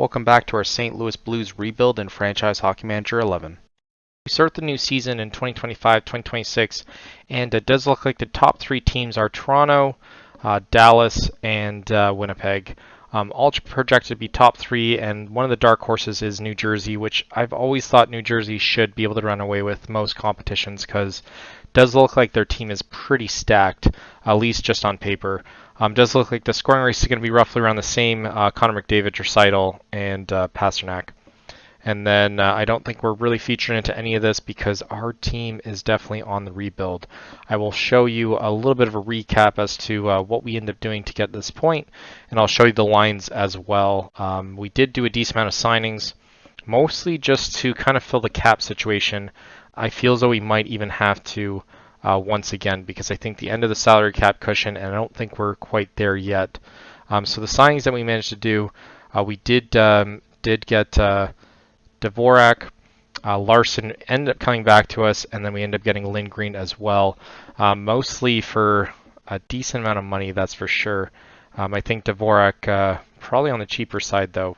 Welcome back to our St. Louis Blues rebuild in Franchise Hockey Manager 11. We start the new season in 2025-2026, and it does look like the top three teams are Toronto, Dallas, and Winnipeg. All projected to be top three, and one of the dark horses is New Jersey, which I've always thought New Jersey should be able to run away with most competitions because it does look like their team is pretty stacked, at least just on paper. Does look like the scoring race is going to be roughly around the same, Connor McDavid, Draisaitl, and Pasternak. And then I don't think we're really featuring into any of this because our team is definitely on the rebuild. I will show you a little bit of a recap as to what we end up doing to get this point, and I'll show you the lines as well. We did do a decent amount of signings, mostly just to kind of fill the cap situation. I feel as though we might even have to once again because I think the end of the salary cap cushion, and I don't think we're quite there yet. So the signings that we managed to do, we did get Dvorak, Larson ended up coming back to us, and then we ended up getting Lindgren as well, mostly for a decent amount of money, that's for sure. I think Dvorak probably on the cheaper side though,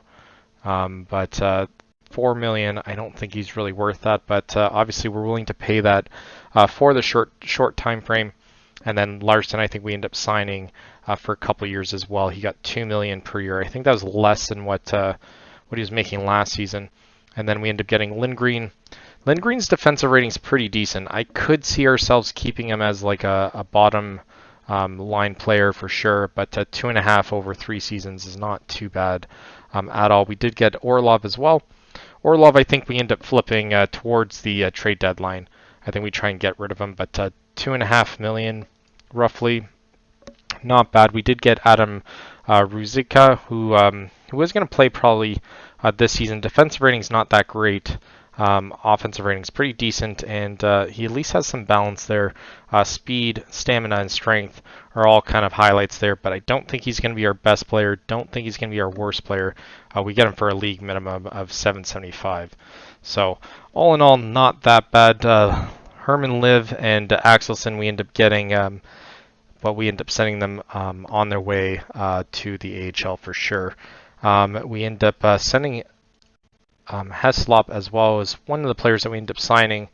but $4 million, I don't think he's really worth that, but obviously we're willing to pay that for the short time frame. And then Larson, I think we end up signing for a couple years as well. He got $2 million per year. I think that was less than what he was making last season. And then we end up getting Lindgren. Lindgren's defensive rating is pretty decent. I could see ourselves keeping him as like a bottom line player for sure, but 2.5 over 3 seasons is not too bad at all. We did get Orlov as well. Orlov, I think we end up flipping towards the trade deadline. I think we try and get rid of him, but $2.5 million roughly, not bad. We did get Adam Ruzicka, who was going to play probably this season. Defensive rating's not that great. Offensive rating's pretty decent, and he at least has some balance there. Speed, stamina, and strength are all kind of highlights there, but I don't think he's going to be our best player. Don't think he's going to be our worst player. We get him for a league minimum of $775. So all in all, not that bad. Herman Liv and Axelson, we end up getting, but we end up sending them on their way to the AHL for sure. We end up sending Heslop as well as one of the players that we end up signing.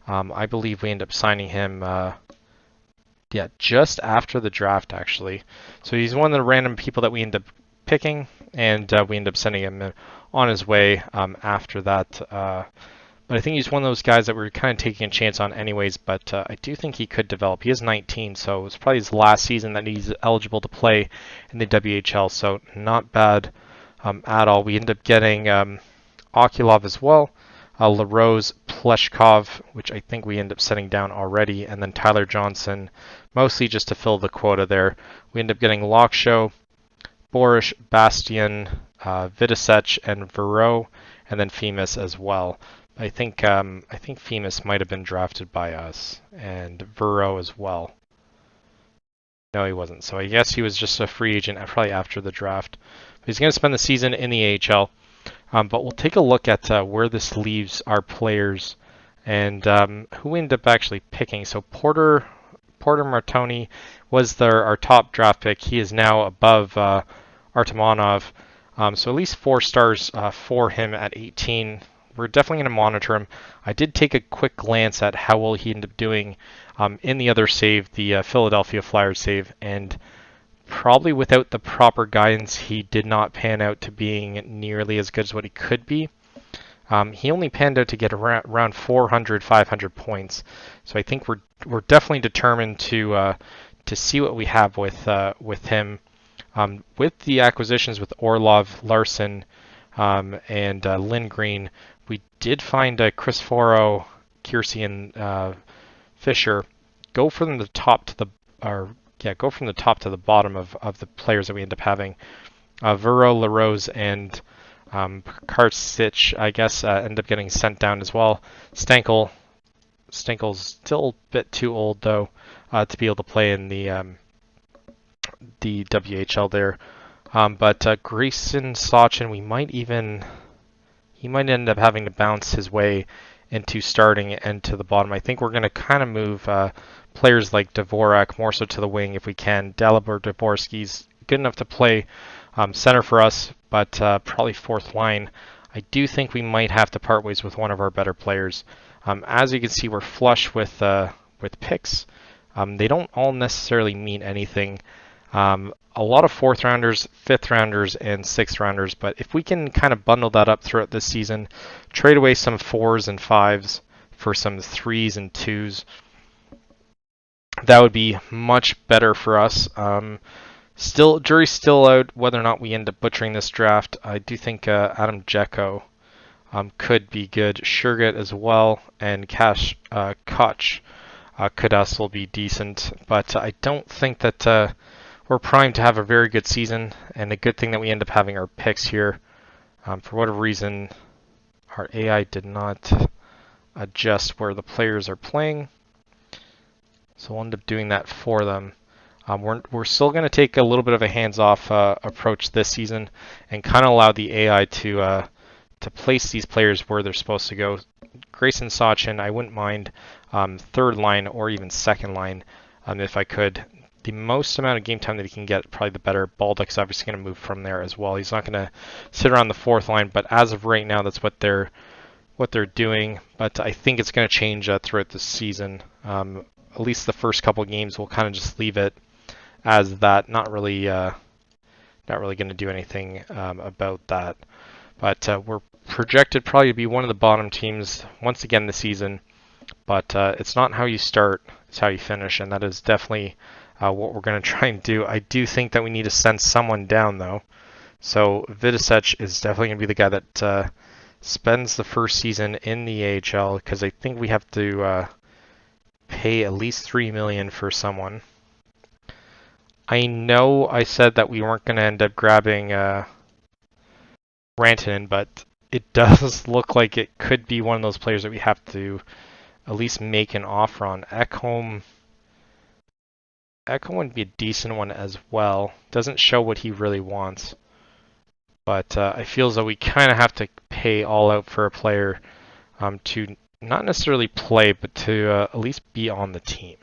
I believe we end up signing him just after the draft actually. So he's one of the random people that we end up picking, and we end up sending him on his way after that. But I think he's one of those guys that we're kind of taking a chance on anyways, but I do think he could develop. He is 19, so it's probably his last season that he's eligible to play in the WHL, so not bad at all. We end up getting Okulov as well, LaRose, Pleshkov, which I think we end up setting down already, and then Tyler Johnson, mostly just to fill the quota there. We end up getting Lockshow, Borish, Bastian, Vidasech, and Vero, and then Femus as well. I think Femus might have been drafted by us, and Vero as well. No, he wasn't. So I guess he was just a free agent probably after the draft. But he's going to spend the season in the AHL. But we'll take a look at where this leaves our players and who we end up actually picking. So Porter Martoni was our top draft pick. He is now above Artemonov. So at least 4 stars for him at 18. We're definitely going to monitor him. I did take a quick glance at how well he ended up doing in the other save, the Philadelphia Flyers save, and probably without the proper guidance, he did not pan out to being nearly as good as what he could be. He only panned out to get around 400, 500 points. So I think we're definitely determined to see what we have with him. With the acquisitions with Orlov, Larson, and Lindgren, we did find Christoforo, Kiersey, and Fisher. Go from the top to the bottom of the players that we end up having. Vero, LaRose, and Karsic, I guess, end up getting sent down as well. Stankel's still a bit too old though to be able to play in the WHL there. But Grayson Sachin, he might end up having to bounce his way into starting and to the bottom. I think we're going to kind of move players like Dvorak more so to the wing if we can. Dalibor Dvorsky's good enough to play center for us, but probably fourth line. I do think we might have to part ways with one of our better players. As you can see, we're flush with picks. They don't all necessarily mean anything. A lot of fourth rounders, fifth rounders, and sixth rounders, but if we can kind of bundle that up throughout this season, trade away some fours and fives for some threes and twos, that would be much better for us. Still, jury's still out whether or not we end up butchering this draft. I do think Adam Jecko could be good. Shergett as well, and Koch could also be decent. But I don't think that we're primed to have a very good season, and a good thing that we end up having our picks here. For whatever reason, our AI did not adjust where the players are playing, so we'll end up doing that for them. We're still going to take a little bit of a hands-off approach this season and kind of allow the AI to place these players where they're supposed to go. Grayson Sachin, I wouldn't mind third line or even second line if I could. The most amount of game time that he can get, probably the better. Baldock's obviously going to move from there as well. He's not going to sit around the fourth line, but as of right now, that's what they're doing. But I think it's going to change throughout the season. At least the first couple games, we'll kind of just leave it as that. Not really going to do anything about that. But we're projected probably to be one of the bottom teams once again this season. But it's not how you start, it's how you finish, and that is definitely what we're going to try and do. I do think that we need to send someone down, though. So Vidicek is definitely going to be the guy that spends the first season in the AHL, because I think we have to pay at least $3 million for someone. I know I said that we weren't going to end up grabbing Rantanen, but it does look like it could be one of those players that we have to at least make an offer on. Ekholm would be a decent one as well. Doesn't show what he really wants. But I feel as though we kind of have to pay all out for a player to not necessarily play, but to at least be on the team.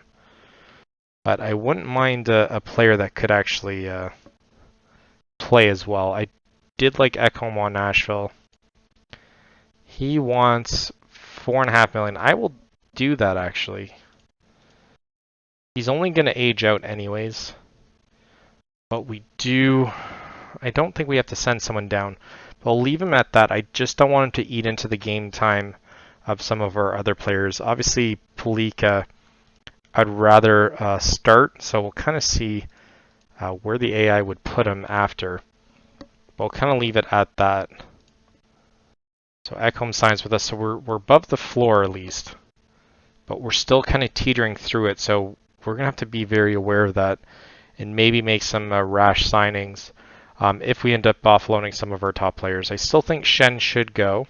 But I wouldn't mind a player that could actually play as well. I did like Ekholm on Nashville. He wants $4.5 million. I will do that, actually. He's only going to age out anyways. But I don't think we have to send someone down. But I'll leave him at that. I just don't want him to eat into the game time of some of our other players. Obviously, Palika, I'd rather start. So we'll kind of see where the AI would put him after. But we'll kind of leave it at that. So Ekholm signs with us. So we're above the floor at least. But we're still kind of teetering through it. So we're going to have to be very aware of that and maybe make some rash signings if we end up offloading some of our top players. I still think Shen should go.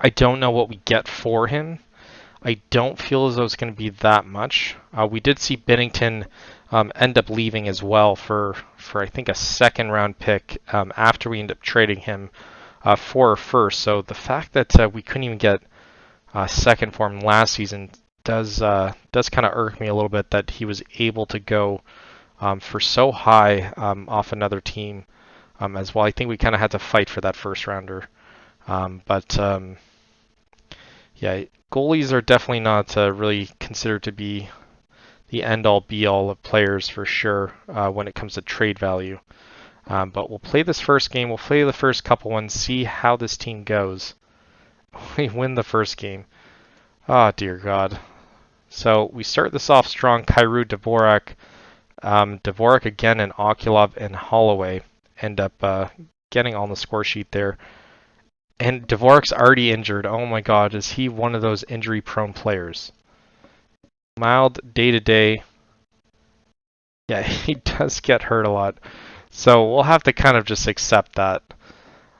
I don't know what we get for him. I don't feel as though it's going to be that much. We did see Binnington end up leaving as well for I think a second round pick after we end up trading him for a first. So the fact that we couldn't even get second for him last season does kind of irk me a little bit, that he was able to go for so high off another team as well. I think we kind of had to fight for that first rounder. Yeah, goalies are definitely not really considered to be the end-all be-all of players for sure when it comes to trade value. But we'll play this first game. We'll play the first couple ones, see how this team goes. We win the first game. Oh, dear God. So we start this off strong. Kyrou, Dvorak. Dvorak again, and Okulov and Holloway end up getting on the score sheet there. And Dvorak's already injured. Oh my God, is he one of those injury-prone players? Mild day-to-day. Yeah, he does get hurt a lot. So we'll have to kind of just accept that.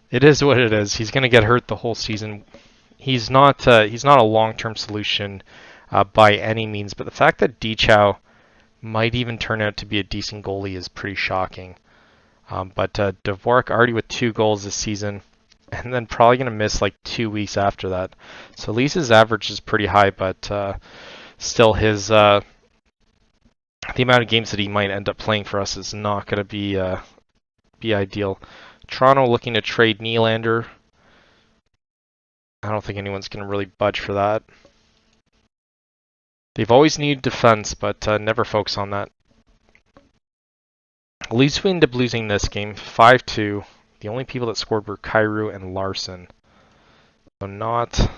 It is what it is. He's going to get hurt the whole season. He's not a long-term solution by any means, but the fact that Dichow might even turn out to be a decent goalie is pretty shocking. But Dvorak already with 2 goals this season, and then probably going to miss like 2 weeks after that. So at least his average is pretty high, but still his the amount of games that he might end up playing for us is not going to be ideal. Toronto looking to trade Nylander. I don't think anyone's going to really budge for that. They've always needed defense, but never focus on that. At least we ended up losing this game 5-2. The only people that scored were Kyrou and Larson. So not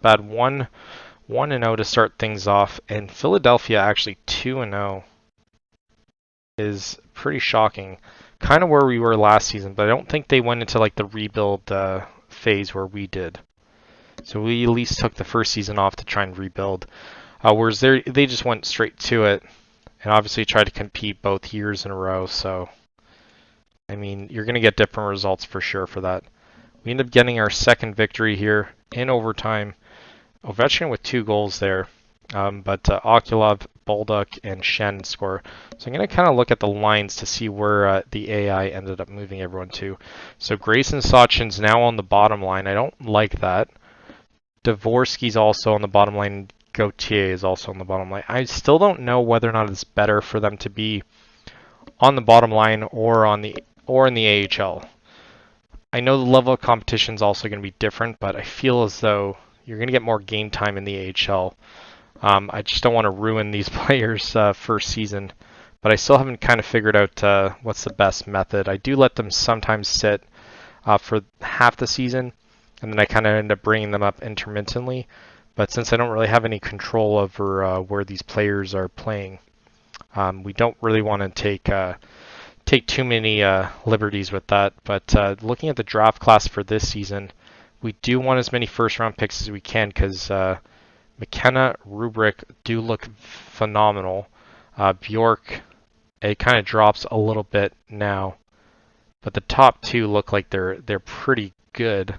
bad. 1-0 to start things off, and Philadelphia actually 2-0 is pretty shocking. Kind of where we were last season, but I don't think they went into like the rebuild phase where we did. So we at least took the first season off to try and rebuild, whereas they just went straight to it, and obviously tried to compete both years in a row. So I mean, you're going to get different results for sure for that. We end up getting our second victory here in overtime. Ovechkin with 2 goals there, but Okulov, Bolduc, and Shen score. So I'm going to kind of look at the lines to see where the AI ended up moving everyone to. So Grayson Sachin's now on the bottom line. I don't like that. Dvorsky's also on the bottom line. Gauthier is also on the bottom line. I still don't know whether or not it's better for them to be on the bottom line or in the AHL. I know the level of competition is also going to be different, but I feel as though you're going to get more game time in the AHL. I just don't want to ruin these players' first season, but I still haven't kind of figured out what's the best method. I do let them sometimes sit for half the season, and then I kind of end up bringing them up intermittently. But since I don't really have any control over where these players are playing, we don't really want to take too many liberties with that. But looking at the draft class for this season, we do want as many first-round picks as we can because McKenna, Rubric do look phenomenal. Bjork, it kind of drops a little bit now, but the top 2 look like they're pretty good.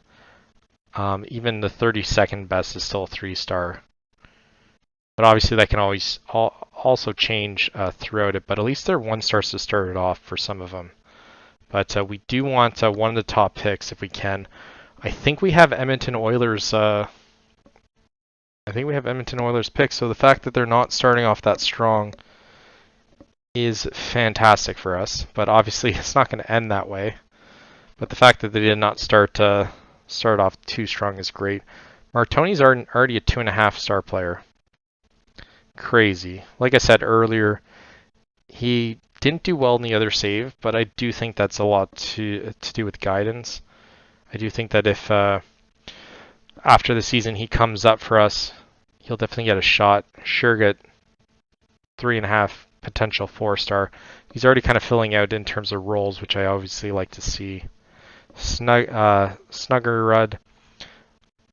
Even the 32nd best is still a 3-star. But obviously that can always also change throughout it, but at least they're 1-stars to start it off for some of them. But we do want one of the top picks if we can. I think we have Edmonton Oilers picks, so the fact that they're not starting off that strong is fantastic for us, but obviously it's not going to end that way. But the fact that they did not start off too strong is great. Martoni's already a 2.5-star player. Crazy. Like I said earlier, he didn't do well in the other save, but I do think that's a lot to do with guidance. I do think that if after the season he comes up for us, he'll definitely get a shot. Shergott, 3.5, potential 4-star. He's already kind of filling out in terms of roles, which I obviously like to see. Snuggerud,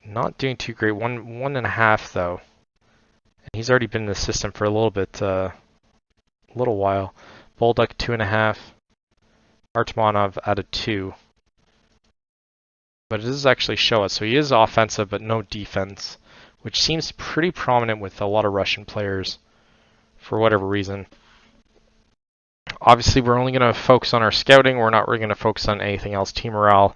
not doing too great. 1.5 though. And he's already been in the system for a little while. Bolduc 2.5. Artemonov at a 2. But it does actually show us. So he is offensive, but no defense, which seems pretty prominent with a lot of Russian players for whatever reason. Obviously, we're only going to focus on our scouting. We're not really going to focus on anything else. Team morale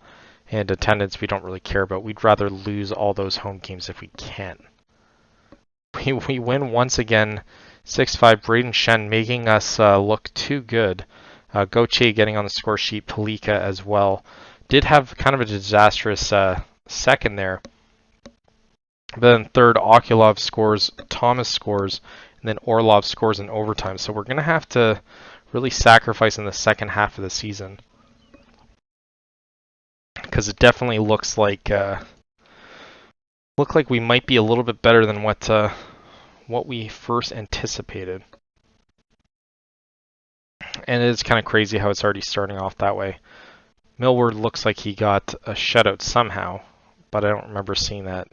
and attendance we don't really care about. We'd rather lose all those home games if we can. We win once again, 6-5. Braden Shen making us look too good. Gauthier getting on the score sheet. Palika as well. Did have kind of a disastrous second there. But then third, Okulov scores, Thomas scores, and then Orlov scores in overtime. So we're going to have to really sacrifice in the second half of the season. Because it definitely looks like we might be a little bit better than what we first anticipated. And it is kind of crazy how it's already starting off that way. Millward looks like he got a shutout somehow, but I don't remember seeing that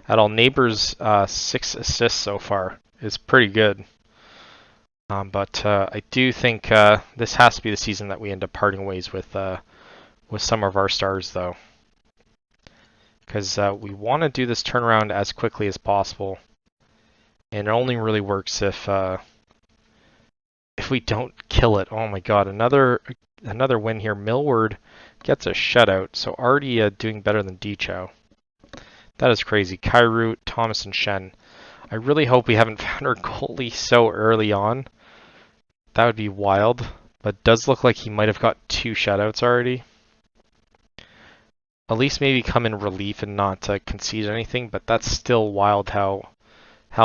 at all. Neighbors 6 assists so far is pretty good. But I do think this has to be the season that we end up parting ways with some of our stars, though. Because we want to do this turnaround as quickly as possible. And it only really works if we don't kill it. Oh my god, another win here. Millward gets a shutout, so already doing better than Dechow. That is crazy. Kyrou, Thomas, and Shen. I really hope we haven't found our goalie so early on. That would be wild, but does look like he might have got 2 shutouts already. At least maybe come in relief and not concede anything, but that's still wild how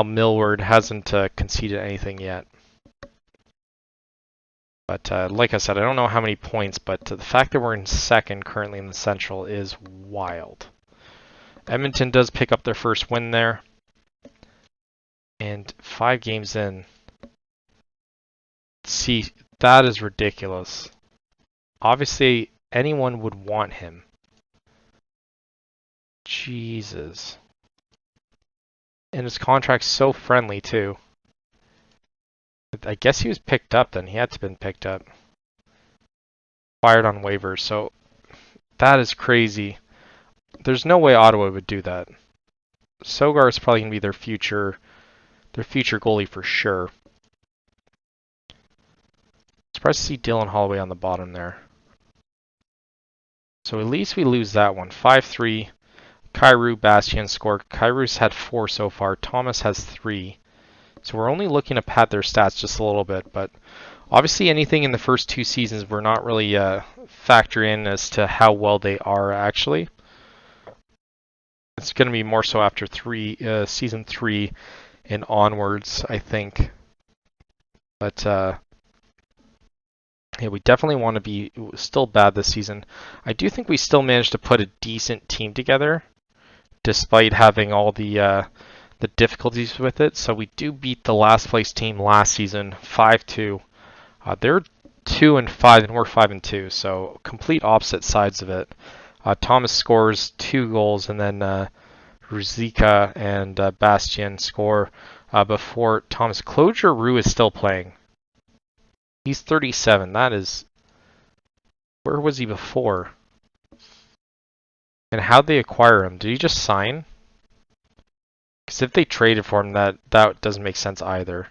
Millward hasn't conceded anything yet. But like I said, I don't know how many points, but the fact that we're in second currently in the Central is wild. Edmonton does pick up their first win there. And 5 games in. See, that is ridiculous. Obviously, anyone would want him. Jesus. And his contract's so friendly, too. I guess he was picked up then. He had to have been picked up. Fired on waivers, so that is crazy. There's no way Ottawa would do that. Sogar is probably going to be their future goalie for sure. Surprised to see Dylan Holloway on the bottom there. So at least we lose that one. 5-3. Kyrou, Bastien score. Kyrou's had 4 so far. Thomas has 3. So we're only looking to pad their stats just a little bit, but obviously anything in the first 2 seasons we're not really factor in as to how well they are actually. It's going to be more so after season 3 and onwards, I think. But yeah, we definitely want to be still bad this season. I do think we still managed to put a decent team together, despite having all the difficulties with it. So we do beat the last place team last season, 5-2. They're 2-5 and we're 5-2, so complete opposite sides of it. Thomas scores 2 goals, and then Ruzicka and Bastien score before Thomas. Claude Giroux is still playing. He's 37. That is... Where was he before? And how'd they acquire him? Did he just sign? Because if they traded for him, that doesn't make sense either.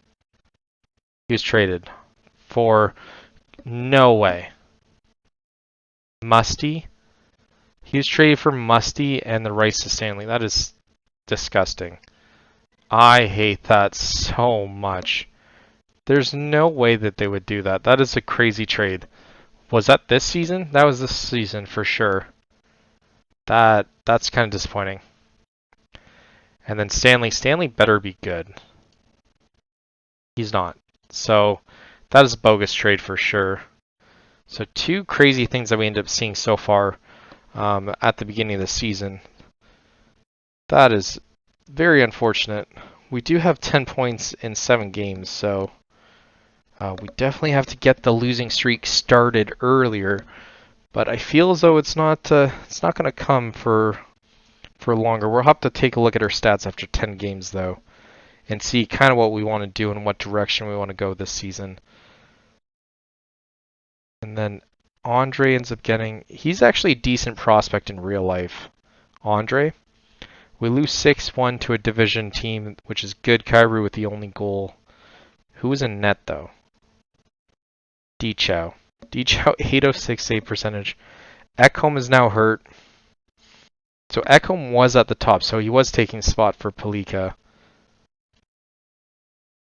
He was traded for... No way. Musty? He was traded for Musty and the rights to Stanley. That is disgusting. I hate that so much. There's no way that they would do that. That is a crazy trade. Was that this season? That was this season for sure. That's kind of disappointing. And then Stanley. Stanley better be good. He's not. So that is a bogus trade for sure. So 2 crazy things that we ended up seeing so far at the beginning of the season. That is very unfortunate. We do have 10 points in 7 games, so we definitely have to get the losing streak started earlier. But I feel as though it's not going to come for longer. We'll have to take a look at our stats after 10 games though, and see kind of what we want to do and what direction we want to go this season. And then Andre ends up getting... He's actually a decent prospect in real life. Andre. We lose 6-1 to a division team, which is good. Kyrou with the only goal. Who was in net though? Dichow. Dichow 806 save percentage. Ekholm is now hurt. So Ekholm was at the top, so he was taking spot for Palika.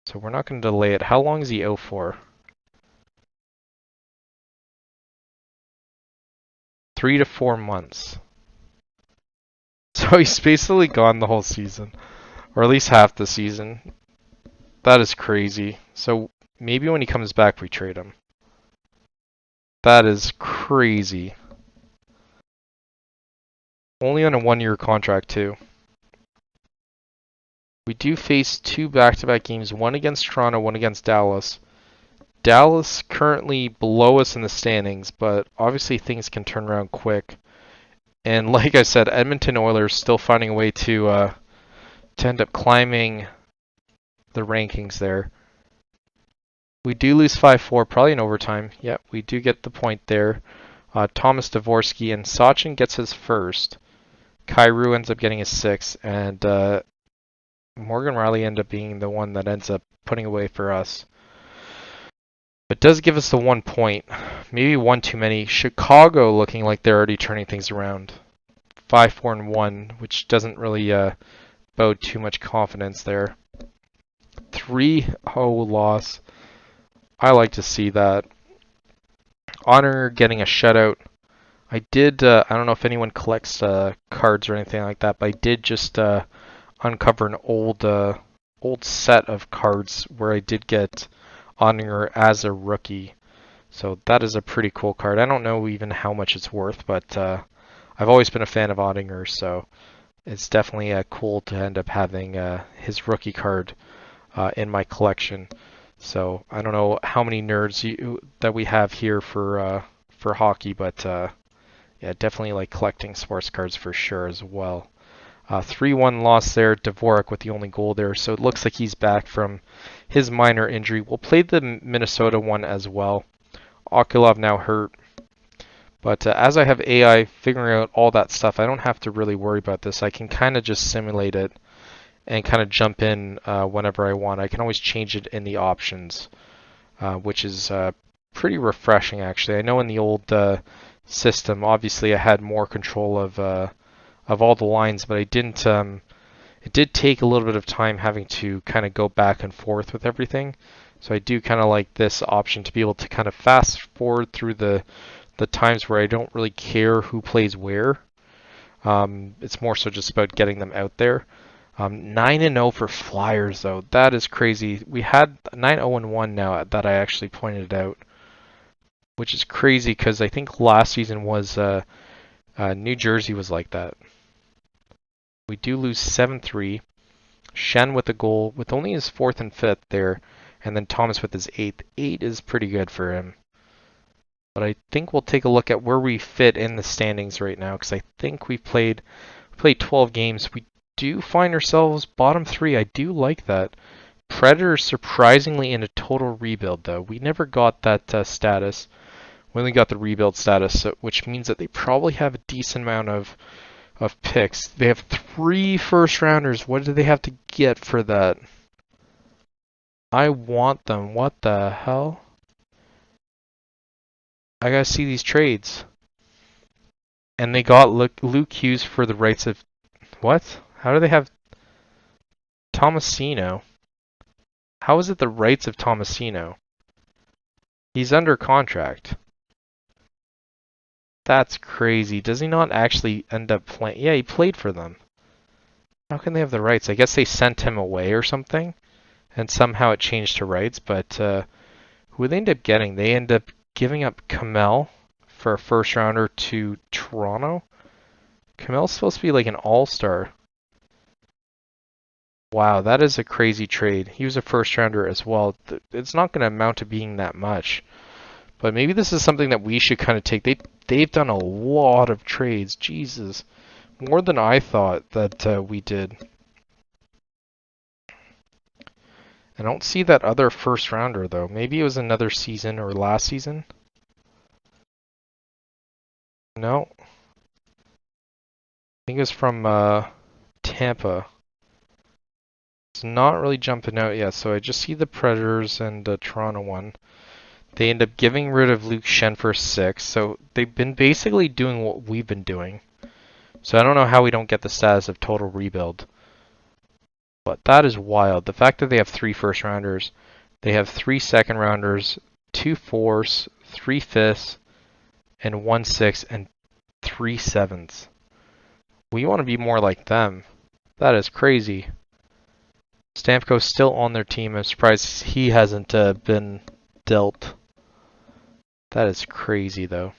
So we're not going to delay it. How long is he out for? 3 to 4 months. So he's basically gone the whole season. Or at least half the season. That is crazy. So maybe when he comes back we trade him. That is crazy. Only on a 1-year contract too. We do face 2 back-to-back games. One against Toronto, one against Dallas. Dallas currently below us in the standings, but obviously things can turn around quick. And like I said, Edmonton Oilers still finding a way to end up climbing the rankings there. We do lose 5-4, probably in overtime. Yep, we do get the point there. Thomas Dvorsky and Sachin gets his first. Kyrou ends up getting his 6th, and Morgan Riley ends up being the one that ends up putting away for us. It does give us the 1 point. Maybe 1 too many. Chicago looking like they're already turning things around. 5-4-1, which doesn't really bode too much confidence there. 3-0 loss. I like to see that. Honor getting a shutout. I did, I don't know if anyone collects cards or anything like that, but I did just uncover an old set of cards where I did get Honor as a rookie. So that is a pretty cool card. I don't know even how much it's worth, but I've always been a fan of Ottinger, so it's definitely cool to end up having his rookie card in my collection. So I don't know how many nerds that we have here for hockey, but yeah, definitely like collecting sports cards for sure as well. 3-1 loss there. Dvorak with the only goal there, so it looks like he's back from his minor injury. We'll play the Minnesota one as well. Okulov now hurt. But as I have AI figuring out all that stuff, I don't have to really worry about this. I can kind of just simulate it and kind of jump in whenever I want. I can always change it in the options, which is pretty refreshing actually. I know in the old system, obviously I had more control of all the lines, but I didn't. It did take a little bit of time having to kind of go back and forth with everything. So I do kind of like this option to be able to kind of fast forward through the times where I don't really care who plays where. It's more so just about getting them out there. 9-0 for Flyers though. That is crazy. We had 9-0-1 now that I actually pointed out, which is crazy because I think last season was New Jersey was like that. We do lose 7-3. Shen with a goal with only his 4th and 5th there, and then Thomas with his 8th. 8 is pretty good for him. But I think we'll take a look at where we fit in the standings right now, because I think we played 12 games. We do find ourselves bottom 3. I do like that. Predators surprisingly in a total rebuild though. We never got that status. We only got the rebuild status, which means that they probably have a decent amount of picks. They have 3 first rounders. What do they have to get for that? I want them. What the hell? I gotta see these trades. And they got Luke Hughes for the rights of... What? How do they have Tomasino? How is it the rights of Tomasino? He's under contract. That's crazy. Does he not actually end up playing? Yeah, he played for them. How can they have the rights? I guess they sent him away or something, and somehow it changed to rights, but who did they end up getting? They end up giving up Kamel for a first rounder to Toronto. Kamel's supposed to be like an all-star. Wow, that is a crazy trade. He was a first rounder as well. It's not going to amount to being that much. But maybe this is something that we should kind of take. They've done a lot of trades. Jesus. More than I thought that we did. I don't see that other first rounder though. Maybe it was another season or last season. No. I think it was from Tampa. It's not really jumping out yet, so I just see the Predators and Toronto one. They end up getting rid of Luke Shen for 6, so they've been basically doing what we've been doing. So I don't know how we don't get the status of total rebuild. But that is wild. The fact that they have 3 first rounders, they have 3 second rounders, 2 fourths, 3 fifths, and 1 6, and 3 sevenths. We want to be more like them. That is crazy. Stamkos still on their team. I'm surprised he hasn't been dealt. That is crazy though.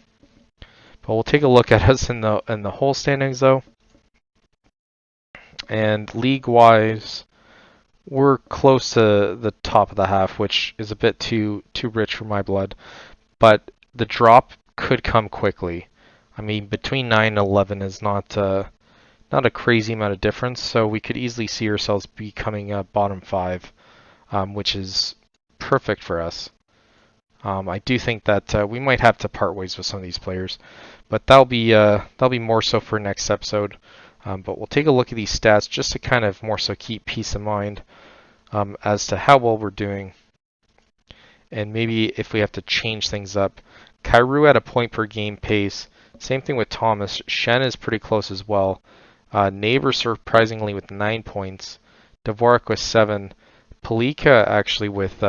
But we'll take a look at us in the whole standings though. And league-wise, we're close to the top of the half, which is a bit too rich for my blood. But the drop could come quickly. I mean, between 9 and 11 is not a crazy amount of difference, so we could easily see ourselves becoming a bottom 5, which is perfect for us. I do think that we might have to part ways with some of these players, but that'll be more so for next episode. But we'll take a look at these stats just to kind of more so keep peace of mind as to how well we're doing, and maybe if we have to change things up. Kyrou at a point per game pace. Same thing with Thomas. Shen is pretty close as well. Neighbor surprisingly with 9 points. Dvorak with 7. Palika actually with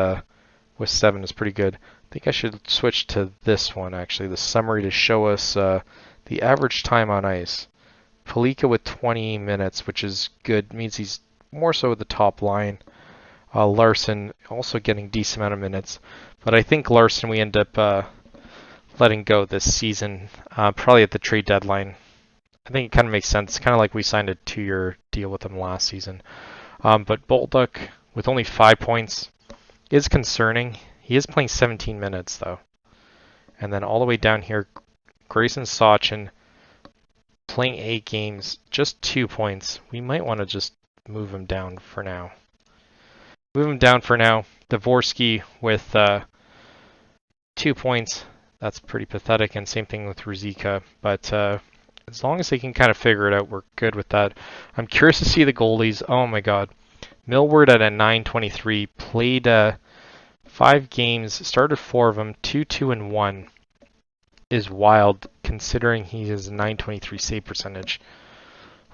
with 7 is pretty good. I think I should switch to this one, actually, the summary to show us the average time on ice. Palika with 20 minutes, which is good, means he's more so at the top line. Larson also getting decent amount of minutes, but I think Larson we end up letting go this season, probably at the trade deadline. I think it kind of makes sense, kind of like we signed a 2-year deal with him last season. But Bolduc with only 5 points is concerning. He is playing 17 minutes though. And then all the way down here, Grayson Sachin playing 8 games, just 2 points. We might want to just move him down for now. Dvorsky with 2 points. That's pretty pathetic, and same thing with Ruzicka. But as long as they can kind of figure it out, we're good with that. I'm curious to see the goalies. Oh my god. Millward at a 923, played 5 games, started 4 of them, 2-2-1 is wild considering he has a 923 save percentage,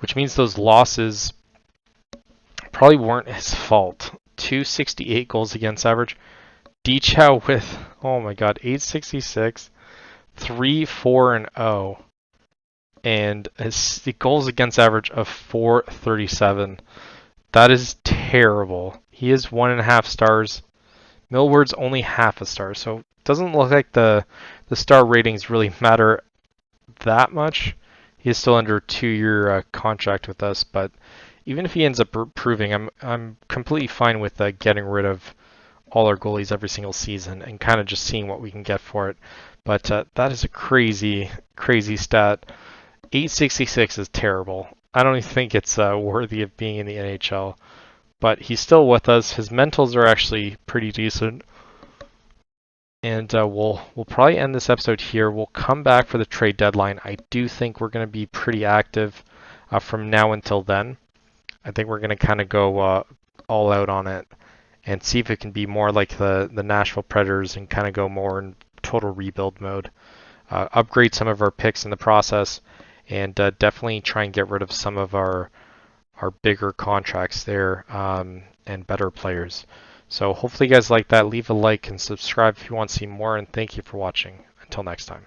which means those losses probably weren't his fault. 268 goals against average. Dechow with, oh my god, 866, 3-4-0, and the goals against average of 437. That is terrible. He is 1.5 stars. Millward's only half a star, so it doesn't look like the star ratings really matter that much. He is still under a 2-year contract with us, but even if he ends up improving, I'm completely fine with getting rid of all our goalies every single season and kind of just seeing what we can get for it. But that is a crazy stat. 866 is terrible. I don't even think it's worthy of being in the NHL. But he's still with us. His mentals are actually pretty decent. And we'll probably end this episode here. We'll come back for the trade deadline. I do think we're going to be pretty active from now until then. I think we're going to kind of go all out on it and see if it can be more like the Nashville Predators and kind of go more in total rebuild mode. Upgrade some of our picks in the process, and definitely try and get rid of some of our bigger contracts there and better players. So hopefully you guys like that. Leave a like and subscribe if you want to see more, and thank you for watching. Until next time.